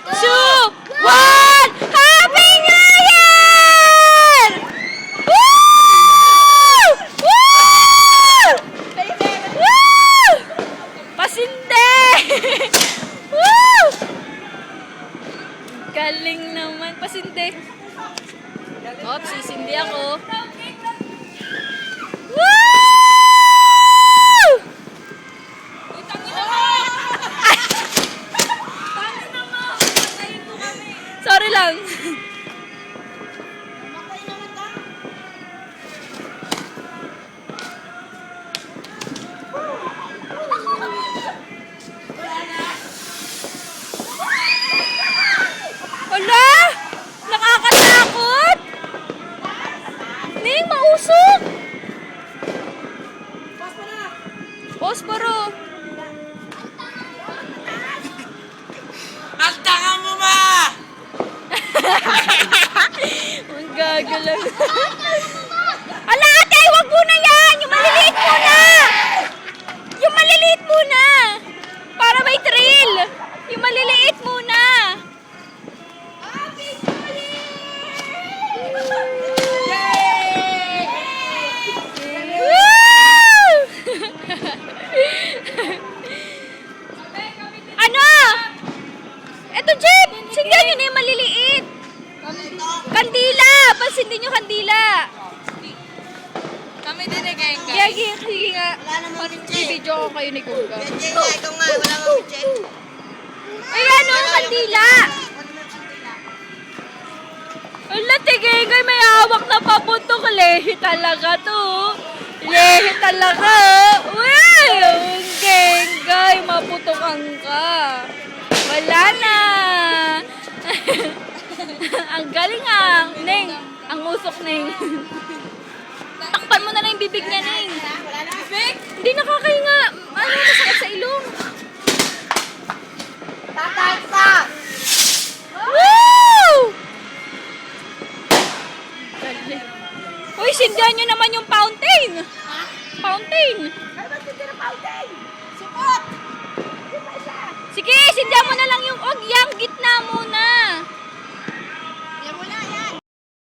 1. Happy New Year! Woo! Woo! Woo! Pasinde! Woo! Galing naman. Pasinde. Oops, sisindi ako. Woo! Sorry lang. Wala! Nakakatakot! Ning, mausok! Posporo! Ang tanga mo, ma! Ang gagalang. Ala, ate! Huwag muna yan! Yung maliliit muna! Yung maliliit muna! Para may thrill! Yung maliliit muna! Woo! Ano? Eto, Jeep! Sindihan nyo na yung maliliit! Kandila! Pansindin nyo kandila! Kami din eh, gang. Sige nga. Pag-video ko kayo ni Guga. Ikaw nga, wala nga budget. Ay, ano? Kandila! Wala, tigay, may hawak na paputok. Lehi talaga to. Lehi talaga. Uy! Ang gengay, maputokan ka. Wala na. Ang galing ah. Neng, ang usok, Neng. Takpan mo na lang yung bibig niya, Neng. Big! Hindi nakakahinga. Ano, masakit sa ilong. Tatagsa! Woo! Galing. Uy, sindihan nyo naman yung fountain. Fountain.